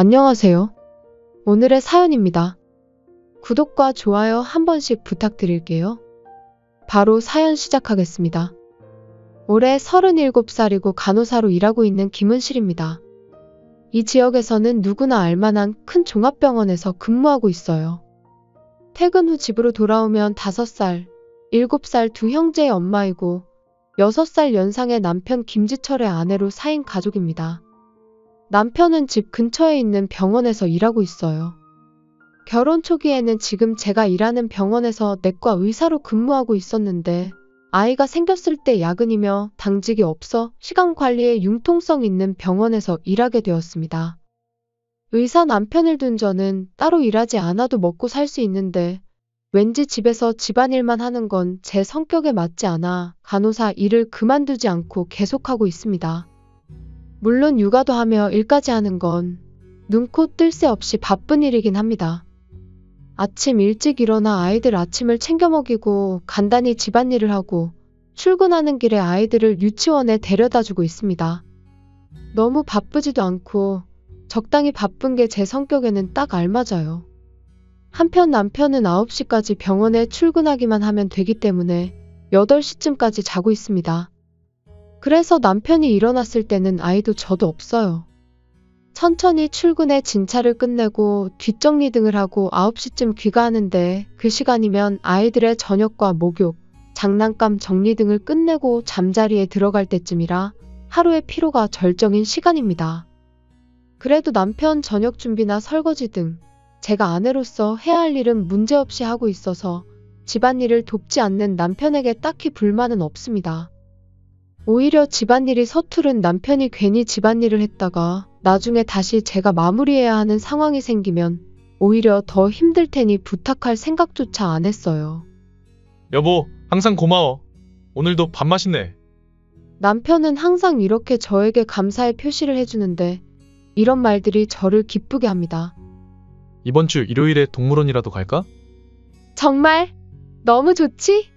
안녕하세요. 오늘의 사연입니다. 구독과 좋아요 한 번씩 부탁드릴게요. 바로 사연 시작하겠습니다. 올해 37살이고 간호사로 일하고 있는 김은실입니다. 이 지역에서는 누구나 알만한 큰 종합병원에서 근무하고 있어요. 퇴근 후 집으로 돌아오면 5살, 7살 두 형제의 엄마이고 6살 연상의 남편 김지철의 아내로 4인 가족입니다. 남편은 집 근처에 있는 병원에서 일하고 있어요. 결혼 초기에는 지금 제가 일하는 병원에서 내과 의사로 근무하고 있었는데 아이가 생겼을 때 야근이며 당직이 없어 시간 관리에 융통성 있는 병원에서 일하게 되었습니다. 의사 남편을 둔 저는 따로 일하지 않아도 먹고 살 수 있는데 왠지 집에서 집안일만 하는 건 제 성격에 맞지 않아 간호사 일을 그만두지 않고 계속하고 있습니다. 물론 육아도 하며 일까지 하는 건 눈코 뜰 새 없이 바쁜 일이긴 합니다. 아침 일찍 일어나 아이들 아침을 챙겨 먹이고 간단히 집안일을 하고 출근하는 길에 아이들을 유치원에 데려다 주고 있습니다. 너무 바쁘지도 않고 적당히 바쁜 게 제 성격에는 딱 알맞아요. 한편 남편은 9시까지 병원에 출근하기만 하면 되기 때문에 8시쯤까지 자고 있습니다. 그래서 남편이 일어났을 때는 아이도 저도 없어요. 천천히 출근해 진찰을 끝내고 뒷정리 등을 하고 9시쯤 귀가하는데 그 시간이면 아이들의 저녁과 목욕, 장난감 정리 등을 끝내고 잠자리에 들어갈 때쯤이라 하루의 피로가 절정인 시간입니다. 그래도 남편 저녁 준비나 설거지 등 제가 아내로서 해야 할 일은 문제없이 하고 있어서 집안일을 돕지 않는 남편에게 딱히 불만은 없습니다. 오히려 집안일이 서투른 남편이 괜히 집안일을 했다가 나중에 다시 제가 마무리해야 하는 상황이 생기면 오히려 더 힘들 테니 부탁할 생각조차 안 했어요. 여보, 항상 고마워. 오늘도 밥 맛있네. 남편은 항상 이렇게 저에게 감사의 표시를 해주는데 이런 말들이 저를 기쁘게 합니다. 이번 주 일요일에 동물원이라도 갈까? 정말? 너무 좋지?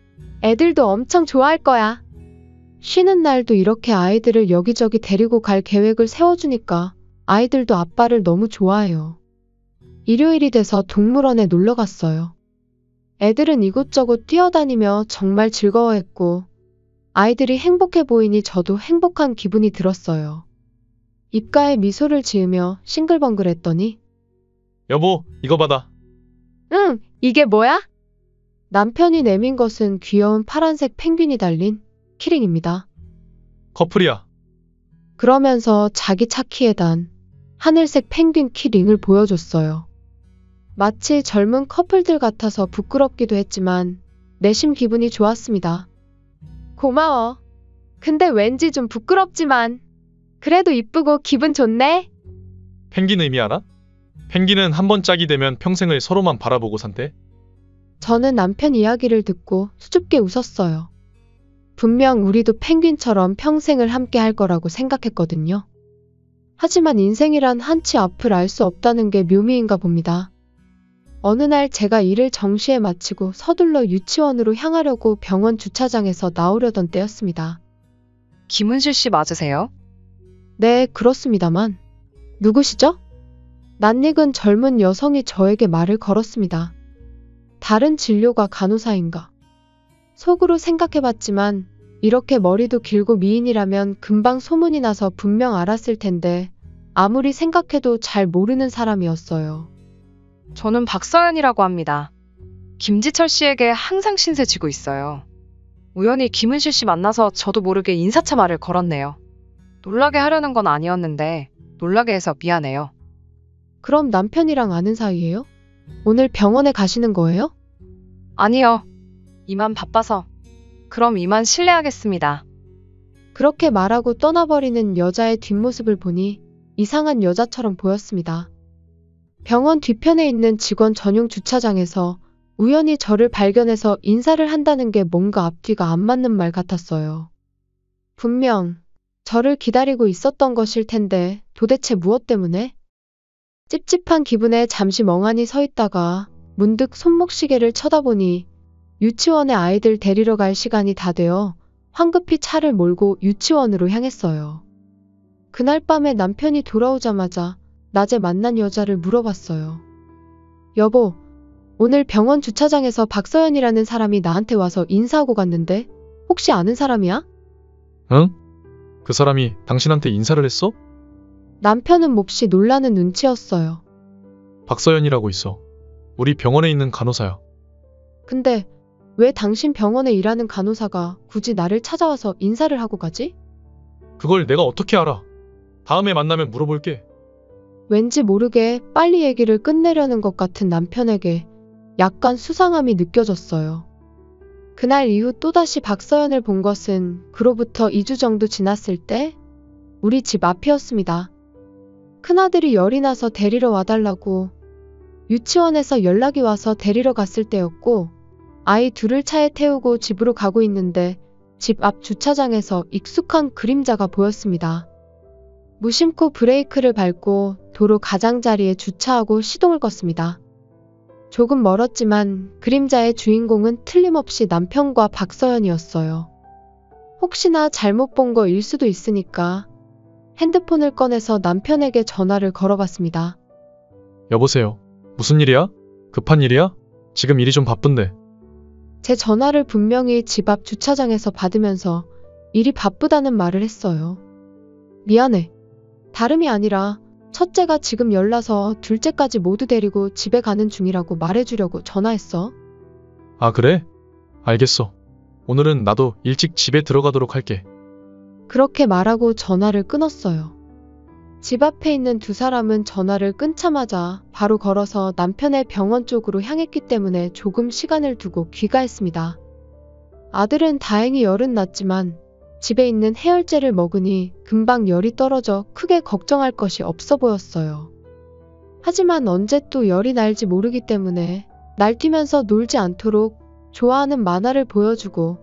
애들도 엄청 좋아할 거야. 쉬는 날도 이렇게 아이들을 여기저기 데리고 갈 계획을 세워주니까 아이들도 아빠를 너무 좋아해요. 일요일이 돼서 동물원에 놀러 갔어요. 애들은 이곳저곳 뛰어다니며 정말 즐거워했고 아이들이 행복해 보이니 저도 행복한 기분이 들었어요. 입가에 미소를 지으며 싱글벙글했더니 여보, 이거 받아. 응, 이게 뭐야? 남편이 내민 것은 귀여운 파란색 펭귄이 달린 키링입니다. 커플이야. 그러면서 자기 차 키에 단 하늘색 펭귄 키링을 보여줬어요. 마치 젊은 커플들 같아서 부끄럽기도 했지만 내심 기분이 좋았습니다. 고마워. 근데 왠지 좀 부끄럽지만 그래도 이쁘고 기분 좋네. 펭귄 의미 알아? 펭귄은 한 번 짝이 되면 평생을 서로만 바라보고 산대. 저는 남편 이야기를 듣고 수줍게 웃었어요. 분명 우리도 펭귄처럼 평생을 함께 할 거라고 생각했거든요. 하지만 인생이란 한치 앞을 알 수 없다는 게 묘미인가 봅니다. 어느 날 제가 일을 정시에 마치고 서둘러 유치원으로 향하려고 병원 주차장에서 나오려던 때였습니다. 김은실 씨 맞으세요? 네, 그렇습니다만. 누구시죠? 낯익은 젊은 여성이 저에게 말을 걸었습니다. 다른 진료가 간호사인가? 속으로 생각해봤지만 이렇게 머리도 길고 미인이라면 금방 소문이 나서 분명 알았을 텐데 아무리 생각해도 잘 모르는 사람이었어요. 저는 박서연이라고 합니다. 김지철 씨에게 항상 신세 지고 있어요. 우연히 김은실 씨 만나서 저도 모르게 인사차 말을 걸었네요. 놀라게 하려는 건 아니었는데 놀라게 해서 미안해요. 그럼 남편이랑 아는 사이예요? 오늘 병원에 가시는 거예요? 아니요. 이만 바빠서. 그럼 이만 실례하겠습니다. 그렇게 말하고 떠나버리는 여자의 뒷모습을 보니 이상한 여자처럼 보였습니다. 병원 뒤편에 있는 직원 전용 주차장에서 우연히 저를 발견해서 인사를 한다는 게 뭔가 앞뒤가 안 맞는 말 같았어요. 분명 저를 기다리고 있었던 것일 텐데 도대체 무엇 때문에? 찝찝한 기분에 잠시 멍하니 서 있다가 문득 손목시계를 쳐다보니 유치원에 아이들 데리러 갈 시간이 다 되어 황급히 차를 몰고 유치원으로 향했어요. 그날 밤에 남편이 돌아오자마자 낮에 만난 여자를 물어봤어요. 여보, 오늘 병원 주차장에서 박서연이라는 사람이 나한테 와서 인사하고 갔는데 혹시 아는 사람이야? 응? 그 사람이 당신한테 인사를 했어? 남편은 몹시 놀라는 눈치였어요. 박서연이라고 있어. 우리 병원에 있는 간호사야. 근데 왜 당신 병원에 일하는 간호사가 굳이 나를 찾아와서 인사를 하고 가지? 그걸 내가 어떻게 알아? 다음에 만나면 물어볼게. 왠지 모르게 빨리 얘기를 끝내려는 것 같은 남편에게 약간 수상함이 느껴졌어요. 그날 이후 또다시 박서연을 본 것은 그로부터 2주 정도 지났을 때 우리 집 앞이었습니다. 큰아들이 열이 나서 데리러 와달라고 유치원에서 연락이 와서 데리러 갔을 때였고, 아이 둘을 차에 태우고 집으로 가고 있는데 집 앞 주차장에서 익숙한 그림자가 보였습니다. 무심코 브레이크를 밟고 도로 가장자리에 주차하고 시동을 껐습니다. 조금 멀었지만 그림자의 주인공은 틀림없이 남편과 박서연이었어요. 혹시나 잘못 본 거일 수도 있으니까 핸드폰을 꺼내서 남편에게 전화를 걸어봤습니다. 여보세요. 무슨 일이야? 급한 일이야? 지금 일이 좀 바쁜데. 제 전화를 분명히 집 앞 주차장에서 받으면서 일이 바쁘다는 말을 했어요. 미안해. 다름이 아니라 첫째가 지금 열나서 둘째까지 모두 데리고 집에 가는 중이라고 말해주려고 전화했어. 아, 그래? 알겠어. 오늘은 나도 일찍 집에 들어가도록 할게. 그렇게 말하고 전화를 끊었어요. 집 앞에 있는 두 사람은 전화를 끊자마자 바로 걸어서 남편의 병원 쪽으로 향했기 때문에 조금 시간을 두고 귀가했습니다. 아들은 다행히 열은 났지만 집에 있는 해열제를 먹으니 금방 열이 떨어져 크게 걱정할 것이 없어 보였어요. 하지만 언제 또 열이 날지 모르기 때문에 날뛰면서 놀지 않도록 좋아하는 만화를 보여주고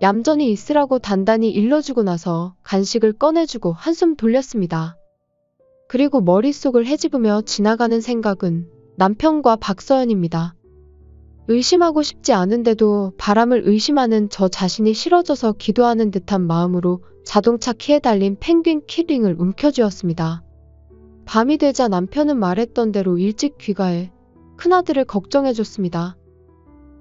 얌전히 있으라고 단단히 일러주고 나서 간식을 꺼내주고 한숨 돌렸습니다. 그리고 머릿속을 헤집으며 지나가는 생각은 남편과 박서연입니다. 의심하고 싶지 않은데도 바람을 의심하는 저 자신이 싫어져서 기도하는 듯한 마음으로 자동차 키에 달린 펭귄 키링을 움켜쥐었습니다. 밤이 되자 남편은 말했던 대로 일찍 귀가해 큰아들을 걱정해줬습니다.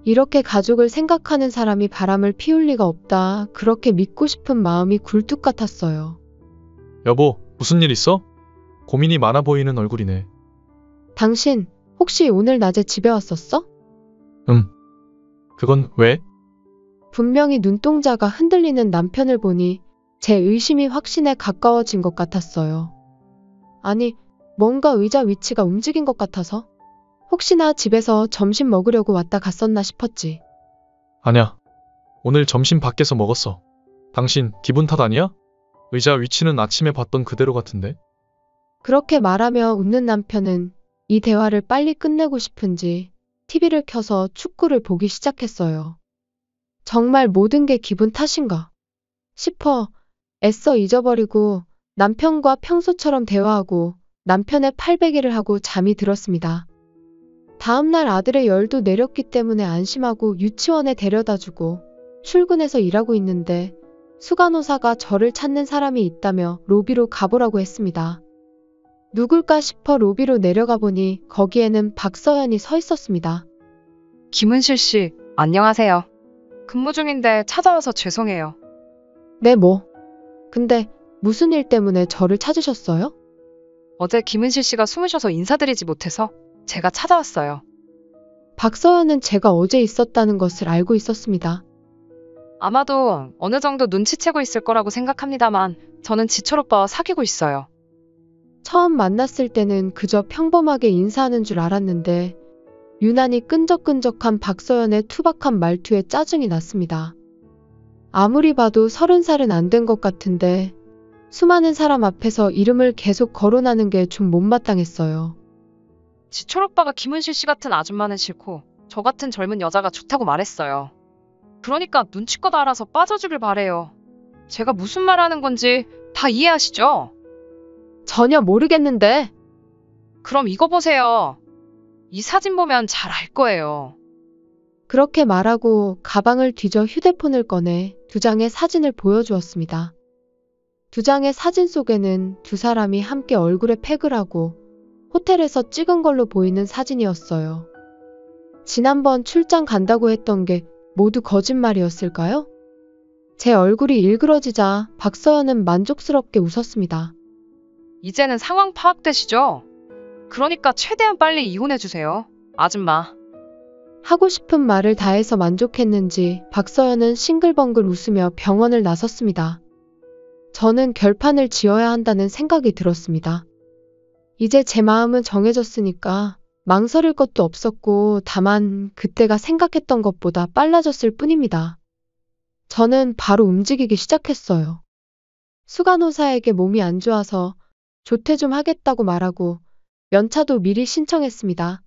이렇게 가족을 생각하는 사람이 바람을 피울 리가 없다. 그렇게 믿고 싶은 마음이 굴뚝 같았어요. 여보, 무슨 일 있어? 고민이 많아 보이는 얼굴이네. 당신 혹시 오늘 낮에 집에 왔었어? 그건 왜? 분명히 눈동자가 흔들리는 남편을 보니 제 의심이 확신에 가까워진 것 같았어요. 아니, 뭔가 의자 위치가 움직인 것 같아서 혹시나 집에서 점심 먹으려고 왔다 갔었나 싶었지. 아냐. 오늘 점심 밖에서 먹었어. 당신 기분 탓 아니야? 의자 위치는 아침에 봤던 그대로 같은데? 그렇게 말하며 웃는 남편은 이 대화를 빨리 끝내고 싶은지 TV를 켜서 축구를 보기 시작했어요. 정말 모든 게 기분 탓인가 싶어 애써 잊어버리고 남편과 평소처럼 대화하고 남편의 팔베개를 하고 잠이 들었습니다. 다음날 아들의 열도 내렸기 때문에 안심하고 유치원에 데려다주고 출근해서 일하고 있는데 수간호사가 저를 찾는 사람이 있다며 로비로 가보라고 했습니다. 누굴까 싶어 로비로 내려가 보니 거기에는 박서연이 서 있었습니다. 김은실 씨, 안녕하세요. 근무 중인데 찾아와서 죄송해요. 네, 뭐. 근데 무슨 일 때문에 저를 찾으셨어요? 어제 김은실 씨가 숨으셔서 인사드리지 못해서 제가 찾아왔어요. 박서연은 제가 어제 있었다는 것을 알고 있었습니다. 아마도 어느 정도 눈치채고 있을 거라고 생각합니다만 저는 지철 오빠와 사귀고 있어요. 처음 만났을 때는 그저 평범하게 인사하는 줄 알았는데 유난히 끈적끈적한 박서연의 투박한 말투에 짜증이 났습니다. 아무리 봐도 30살은 안 된 것 같은데 수많은 사람 앞에서 이름을 계속 거론하는 게 좀 못마땅했어요. 지철 오빠가 김은실 씨 같은 아줌마는 싫고 저 같은 젊은 여자가 좋다고 말했어요. 그러니까 눈치껏 알아서 빠져주길 바래요. 제가 무슨 말 하는 건지 다 이해하시죠? 전혀 모르겠는데. 그럼 이거 보세요. 이 사진 보면 잘 알 거예요. 그렇게 말하고 가방을 뒤져 휴대폰을 꺼내 두 장의 사진을 보여주었습니다. 두 장의 사진 속에는 두 사람이 함께 얼굴에 팩을 하고 호텔에서 찍은 걸로 보이는 사진이었어요. 지난번 출장 간다고 했던 게 모두 거짓말이었을까요? 제 얼굴이 일그러지자 박서연은 만족스럽게 웃었습니다. 이제는 상황 파악되시죠? 그러니까 최대한 빨리 이혼해주세요. 아줌마. 하고 싶은 말을 다해서 만족했는지 박서연은 싱글벙글 웃으며 병원을 나섰습니다. 저는 결판을 지어야 한다는 생각이 들었습니다. 이제 제 마음은 정해졌으니까 망설일 것도 없었고 다만 그때가 생각했던 것보다 빨라졌을 뿐입니다. 저는 바로 움직이기 시작했어요. 수간호사에게 몸이 안 좋아서 조퇴 좀 하겠다고 말하고 연차도 미리 신청했습니다.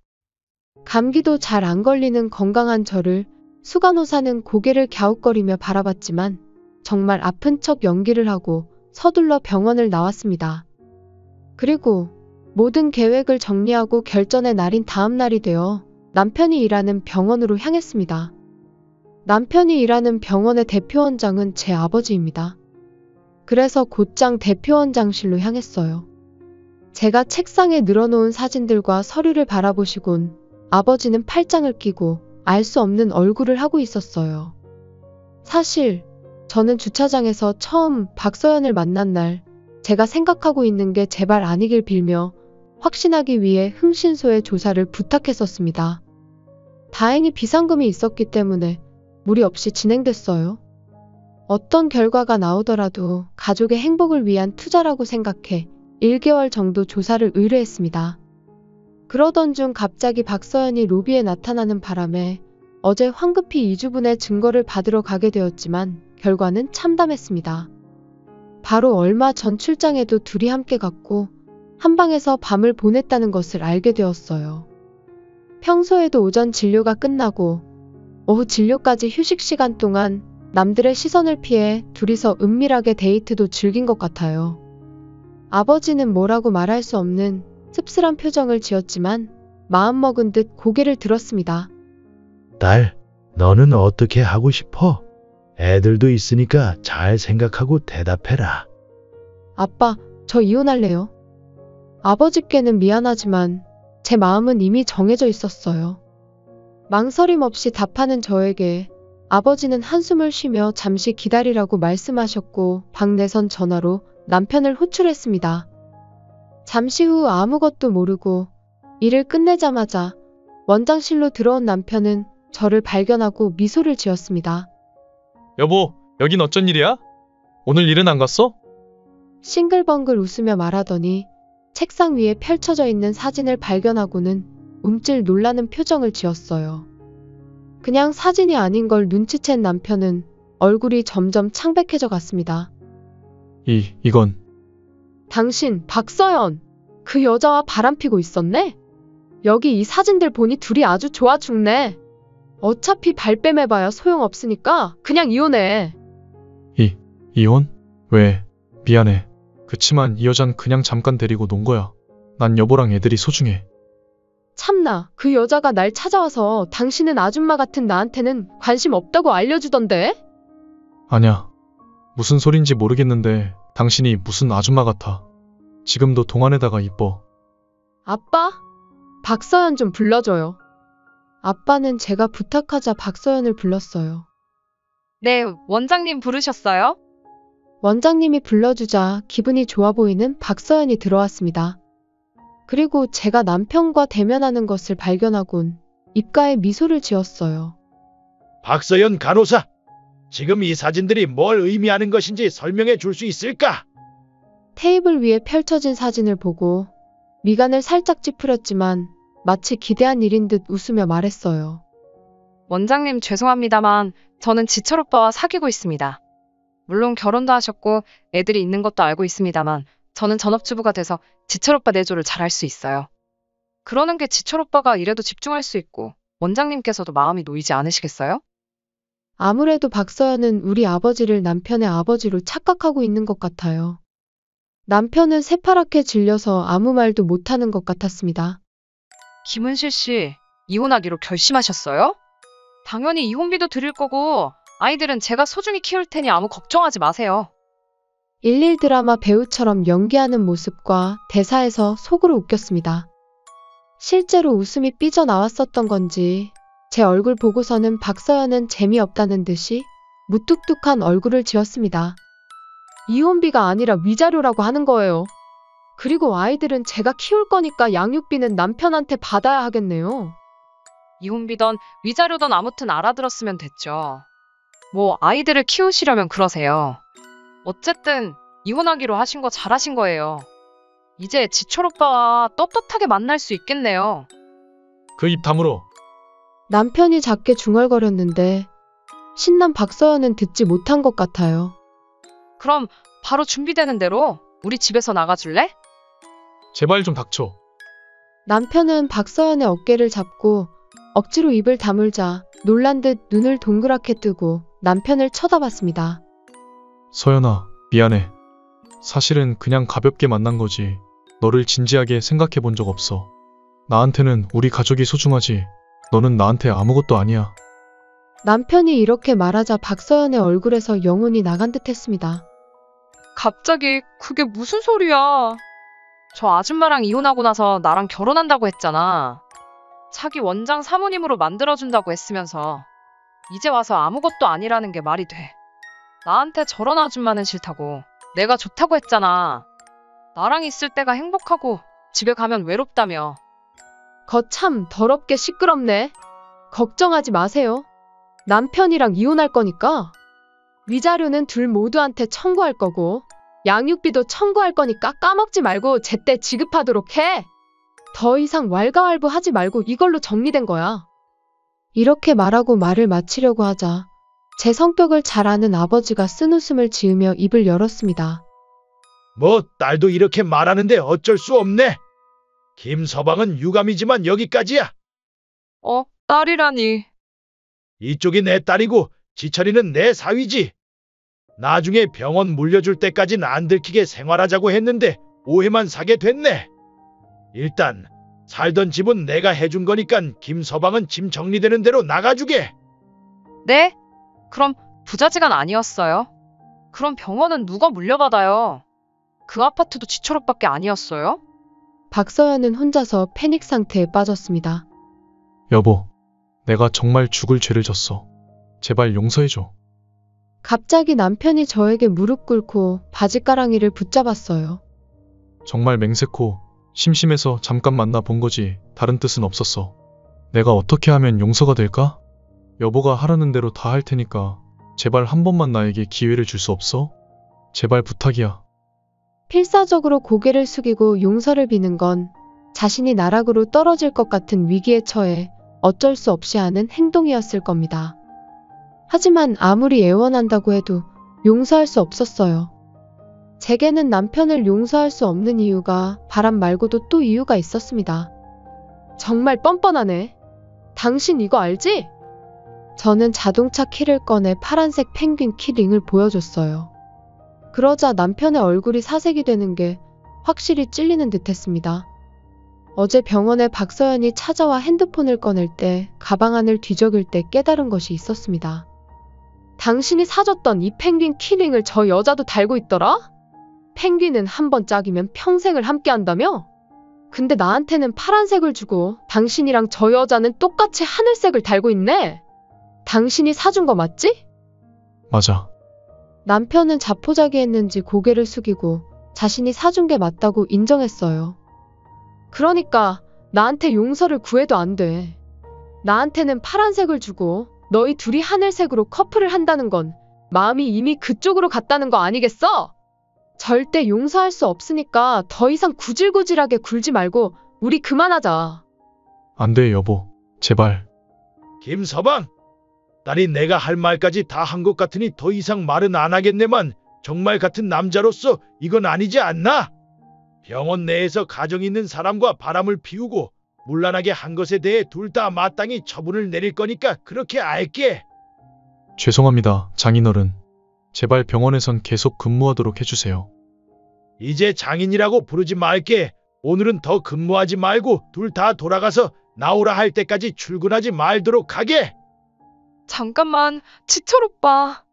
감기도 잘 안 걸리는 건강한 저를 수간호사는 고개를 갸웃거리며 바라봤지만 정말 아픈 척 연기를 하고 서둘러 병원을 나왔습니다. 그리고 모든 계획을 정리하고 결전의 날인 다음 날이 되어 남편이 일하는 병원으로 향했습니다. 남편이 일하는 병원의 대표원장은 제 아버지입니다. 그래서 곧장 대표원장실로 향했어요. 제가 책상에 늘어놓은 사진들과 서류를 바라보시곤 아버지는 팔짱을 끼고 알 수 없는 얼굴을 하고 있었어요. 사실 저는 주차장에서 처음 박서연을 만난 날 제가 생각하고 있는 게 제발 아니길 빌며 확신하기 위해 흥신소에 조사를 부탁했었습니다. 다행히 비상금이 있었기 때문에 무리 없이 진행됐어요. 어떤 결과가 나오더라도 가족의 행복을 위한 투자라고 생각해 1개월 정도 조사를 의뢰했습니다. 그러던 중 갑자기 박서연이 로비에 나타나는 바람에 어제 황급히 이주분의 증거를 받으러 가게 되었지만 결과는 참담했습니다. 바로 얼마 전 출장에도 둘이 함께 갔고 한 방에서 밤을 보냈다는 것을 알게 되었어요. 평소에도 오전 진료가 끝나고 오후 진료까지 휴식 시간 동안 남들의 시선을 피해 둘이서 은밀하게 데이트도 즐긴 것 같아요. 아버지는 뭐라고 말할 수 없는 씁쓸한 표정을 지었지만 마음먹은 듯 고개를 들었습니다. 딸, 너는 어떻게 하고 싶어? 애들도 있으니까 잘 생각하고 대답해라. 아빠, 저 이혼할래요. 아버지께는 미안하지만 제 마음은 이미 정해져 있었어요. 망설임 없이 답하는 저에게 아버지는 한숨을 쉬며 잠시 기다리라고 말씀하셨고 박내선 전화로 남편을 호출했습니다. 잠시 후 아무것도 모르고 일을 끝내자마자 원장실로 들어온 남편은 저를 발견하고 미소를 지었습니다. 여보, 여긴 어쩐 일이야? 오늘 일은 안 갔어? 싱글벙글 웃으며 말하더니 책상 위에 펼쳐져 있는 사진을 발견하고는 움찔 놀라는 표정을 지었어요. 그냥 사진이 아닌 걸 눈치챈 남편은 얼굴이 점점 창백해져 갔습니다. 이건 당신, 박서연! 그 여자와 바람피고 있었네? 여기 이 사진들 보니 둘이 아주 좋아 죽네. 어차피 발뺌해봐야 소용없으니까 그냥 이혼해. 이혼? 왜? 미안해. 그치만 이 여잔 그냥 잠깐 데리고 논 거야. 난 여보랑 애들이 소중해. 참나, 그 여자가 날 찾아와서 당신은 아줌마 같은 나한테는 관심 없다고 알려주던데? 아냐. 무슨 소린지 모르겠는데 당신이 무슨 아줌마 같아. 지금도 동안에다가 이뻐. 아빠? 박서연 좀 불러줘요. 아빠는 제가 부탁하자 박서연을 불렀어요. 네, 원장님 부르셨어요? 원장님이 불러주자 기분이 좋아 보이는 박서연이 들어왔습니다. 그리고 제가 남편과 대면하는 것을 발견하곤 입가에 미소를 지었어요. 박서연 간호사, 지금 이 사진들이 뭘 의미하는 것인지 설명해 줄 수 있을까? 테이블 위에 펼쳐진 사진을 보고 미간을 살짝 찌푸렸지만 마치 기대한 일인 듯 웃으며 말했어요. 원장님 죄송합니다만 저는 지철 오빠와 사귀고 있습니다. 물론 결혼도 하셨고 애들이 있는 것도 알고 있습니다만 저는 전업주부가 돼서 지철 오빠 내조를 잘 할 수 있어요. 그러는 게 지철 오빠가 일에도 집중할 수 있고 원장님께서도 마음이 놓이지 않으시겠어요? 아무래도 박서연은 우리 아버지를 남편의 아버지로 착각하고 있는 것 같아요. 남편은 새파랗게 질려서 아무 말도 못하는 것 같았습니다. 김은실 씨, 이혼하기로 결심하셨어요? 당연히 이혼비도 드릴 거고 아이들은 제가 소중히 키울 테니 아무 걱정하지 마세요. 일일 드라마 배우처럼 연기하는 모습과 대사에서 속으로 웃겼습니다. 실제로 웃음이 삐져나왔었던 건지 제 얼굴 보고서는 박서연은 재미없다는 듯이 무뚝뚝한 얼굴을 지었습니다. 이혼비가 아니라 위자료라고 하는 거예요. 그리고 아이들은 제가 키울 거니까 양육비는 남편한테 받아야 하겠네요. 이혼비던 위자료던 아무튼 알아들었으면 됐죠. 뭐 아이들을 키우시려면 그러세요. 어쨌든 이혼하기로 하신 거 잘하신 거예요. 이제 지철 오빠와 떳떳하게 만날 수 있겠네요. 그 입 다물어. 남편이 작게 중얼거렸는데 신난 박서연은 듣지 못한 것 같아요. 그럼 바로 준비되는 대로 우리 집에서 나가줄래? 제발 좀 닥쳐. 남편은 박서연의 어깨를 잡고 억지로 입을 다물자 놀란 듯 눈을 동그랗게 뜨고 남편을 쳐다봤습니다. 서연아, 미안해. 사실은 그냥 가볍게 만난 거지. 너를 진지하게 생각해 본 적 없어. 나한테는 우리 가족이 소중하지. 너는 나한테 아무것도 아니야. 남편이 이렇게 말하자 박서연의 얼굴에서 영혼이 나간 듯 했습니다. 갑자기 그게 무슨 소리야. 저 아줌마랑 이혼하고 나서 나랑 결혼한다고 했잖아. 자기 원장 사모님으로 만들어준다고 했으면서 이제 와서 아무것도 아니라는 게 말이 돼. 나한테 저런 아줌마는 싫다고. 내가 좋다고 했잖아. 나랑 있을 때가 행복하고 집에 가면 외롭다며. 거참 더럽게 시끄럽네. 걱정하지 마세요. 남편이랑 이혼할 거니까 위자료는 둘 모두한테 청구할 거고 양육비도 청구할 거니까 까먹지 말고 제때 지급하도록 해. 더 이상 왈가왈부하지 말고 이걸로 정리된 거야. 이렇게 말하고 말을 마치려고 하자 제 성격을 잘 아는 아버지가 쓴웃음을 지으며 입을 열었습니다. 뭐 딸도 이렇게 말하는데 어쩔 수 없네. 김서방은 유감이지만 여기까지야. 딸이라니. 이쪽이 내 딸이고 지철이는 내 사위지. 나중에 병원 물려줄 때까진 안 들키게 생활하자고 했는데 오해만 사게 됐네. 일단 살던 집은 내가 해준 거니까 김서방은 짐 정리되는 대로 나가주게. 네? 그럼 부자지간 아니었어요? 그럼 병원은 누가 물려받아요? 그 아파트도 지철 오빠밖에 아니었어요? 박서연은 혼자서 패닉 상태에 빠졌습니다. 여보, 내가 정말 죽을 죄를 졌어. 제발 용서해줘. 갑자기 남편이 저에게 무릎 꿇고 바지가랑이를 붙잡았어요. 정말 맹세코 심심해서 잠깐 만나 본 거지 다른 뜻은 없었어. 내가 어떻게 하면 용서가 될까? 여보가 하라는 대로 다 할 테니까 제발 한 번만 나에게 기회를 줄 수 없어? 제발 부탁이야. 필사적으로 고개를 숙이고 용서를 비는 건 자신이 나락으로 떨어질 것 같은 위기에 처해 어쩔 수 없이 하는 행동이었을 겁니다. 하지만 아무리 애원한다고 해도 용서할 수 없었어요. 제게는 남편을 용서할 수 없는 이유가 바람 말고도 또 이유가 있었습니다. 정말 뻔뻔하네. 당신 이거 알지? 저는 자동차 키를 꺼내 파란색 펭귄 키링을 보여줬어요. 그러자 남편의 얼굴이 사색이 되는 게 확실히 찔리는 듯 했습니다. 어제 병원에 박서연이 찾아와 핸드폰을 꺼낼 때 가방 안을 뒤적일 때 깨달은 것이 있었습니다. 당신이 사줬던 이 펭귄 키링을 저 여자도 달고 있더라? 펭귄은 한 번 짝이면 평생을 함께 한다며? 근데 나한테는 파란색을 주고 당신이랑 저 여자는 똑같이 하늘색을 달고 있네? 당신이 사준 거 맞지? 맞아. 남편은 자포자기했는지 고개를 숙이고 자신이 사준 게 맞다고 인정했어요. 그러니까 나한테 용서를 구해도 안 돼. 나한테는 파란색을 주고 너희 둘이 하늘색으로 커플을 한다는 건 마음이 이미 그쪽으로 갔다는 거 아니겠어? 절대 용서할 수 없으니까 더 이상 구질구질하게 굴지 말고 우리 그만하자. 안 돼, 여보. 제발. 김서방, 딸이 내가 할 말까지 다 한 것 같으니 더 이상 말은 안 하겠네만 정말 같은 남자로서 이건 아니지 않나? 병원 내에서 가정 있는 사람과 바람을 피우고 문란하게 한 것에 대해 둘 다 마땅히 처분을 내릴 거니까 그렇게 알게. 죄송합니다, 장인어른. 제발 병원에선 계속 근무하도록 해주세요. 이제 장인이라고 부르지 말게. 오늘은 더 근무하지 말고 둘 다 돌아가서 나오라 할 때까지 출근하지 말도록 하게. 잠깐만, 지철 오빠.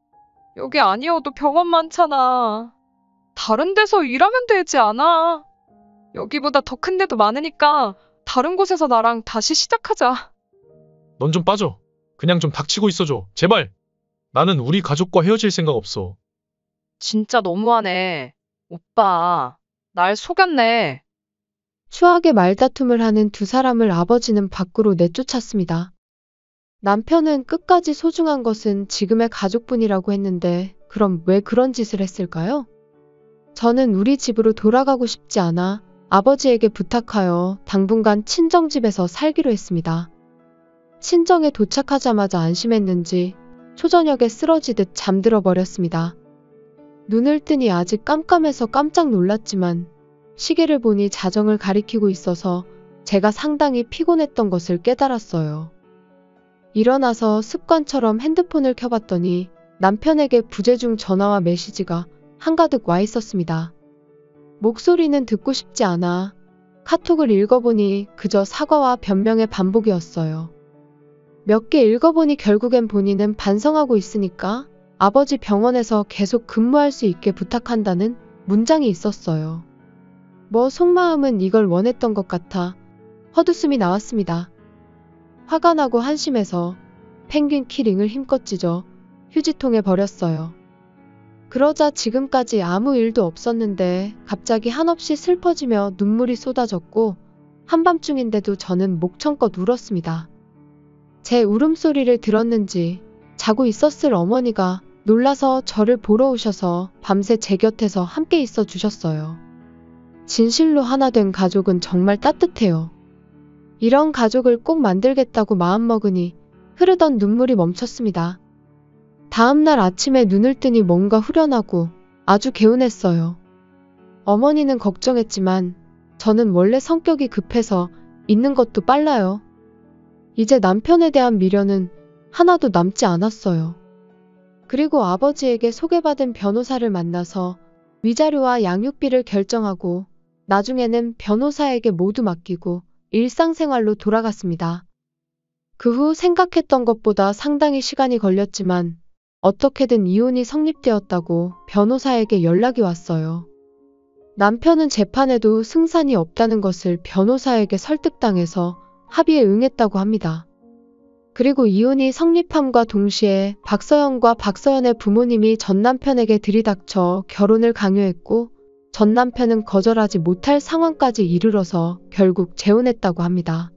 여기 아니어도 병원 많잖아. 다른 데서 일하면 되지 않아? 여기보다 더 큰 데도 많으니까 다른 곳에서 나랑 다시 시작하자. 넌 좀 빠져. 그냥 좀 닥치고 있어줘. 제발. 나는 우리 가족과 헤어질 생각 없어. 진짜 너무하네. 오빠, 날 속였네. 추하게 말다툼을 하는 두 사람을 아버지는 밖으로 내쫓았습니다. 남편은 끝까지 소중한 것은 지금의 가족뿐이라고 했는데 그럼 왜 그런 짓을 했을까요? 저는 우리 집으로 돌아가고 싶지 않아 아버지에게 부탁하여 당분간 친정집에서 살기로 했습니다. 친정에 도착하자마자 안심했는지 초저녁에 쓰러지듯 잠들어 버렸습니다. 눈을 뜨니 아직 깜깜해서 깜짝 놀랐지만 시계를 보니 자정을 가리키고 있어서 제가 상당히 피곤했던 것을 깨달았어요. 일어나서 습관처럼 핸드폰을 켜봤더니 남편에게 부재중 전화와 메시지가 한가득 와 있었습니다. 목소리는 듣고 싶지 않아 카톡을 읽어보니 그저 사과와 변명의 반복이었어요. 몇 개 읽어보니 결국엔 본인은 반성하고 있으니까 아버지 병원에서 계속 근무할 수 있게 부탁한다는 문장이 있었어요. 속마음은 이걸 원했던 것 같아 헛웃음이 나왔습니다. 화가 나고 한심해서 펭귄 키링을 힘껏 찢어 휴지통에 버렸어요. 그러자 지금까지 아무 일도 없었는데 갑자기 한없이 슬퍼지며 눈물이 쏟아졌고 한밤중인데도 저는 목청껏 울었습니다. 제 울음소리를 들었는지 자고 있었을 어머니가 놀라서 저를 보러 오셔서 밤새 제 곁에서 함께 있어 주셨어요. 진실로 하나 된 가족은 정말 따뜻해요. 이런 가족을 꼭 만들겠다고 마음먹으니 흐르던 눈물이 멈췄습니다. 다음날 아침에 눈을 뜨니 뭔가 후련하고 아주 개운했어요. 어머니는 걱정했지만 저는 원래 성격이 급해서 있는 것도 빨라요. 이제 남편에 대한 미련은 하나도 남지 않았어요. 그리고 아버지에게 소개받은 변호사를 만나서 위자료와 양육비를 결정하고 나중에는 변호사에게 모두 맡기고 일상생활로 돌아갔습니다. 그 후 생각했던 것보다 상당히 시간이 걸렸지만 어떻게든 이혼이 성립되었다고 변호사에게 연락이 왔어요. 남편은 재판에도 승산이 없다는 것을 변호사에게 설득당해서 합의에 응했다고 합니다. 그리고 이혼이 성립함과 동시에 박서연과 박서연의 부모님이 전 남편에게 들이닥쳐 결혼을 강요했고 전 남편은 거절하지 못할 상황까지 이르러서 결국 재혼했다고 합니다.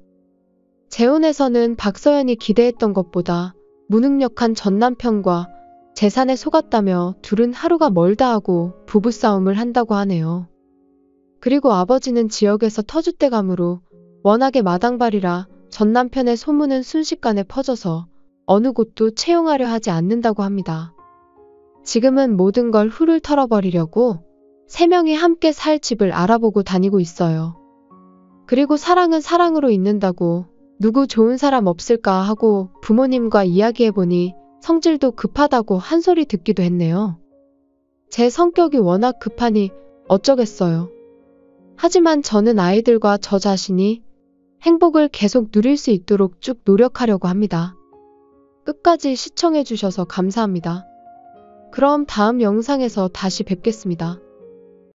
재혼에서는 박서연이 기대했던 것보다 무능력한 전 남편과 재산에 속았다며 둘은 하루가 멀다 하고 부부싸움을 한다고 하네요. 그리고 아버지는 지역에서 터줏대감으로 워낙에 마당발이라 전 남편의 소문은 순식간에 퍼져서 어느 곳도 채용하려 하지 않는다고 합니다. 지금은 모든 걸 훌훌 털어버리려고 3명이 함께 살 집을 알아보고 다니고 있어요. 그리고 사랑은 사랑으로 있는다고 누구 좋은 사람 없을까 하고 부모님과 이야기해보니 성질도 급하다고 한 소리 듣기도 했네요. 제 성격이 워낙 급하니 어쩌겠어요. 하지만 저는 아이들과 저 자신이 행복을 계속 누릴 수 있도록 쭉 노력하려고 합니다. 끝까지 시청해주셔서 감사합니다. 그럼 다음 영상에서 다시 뵙겠습니다.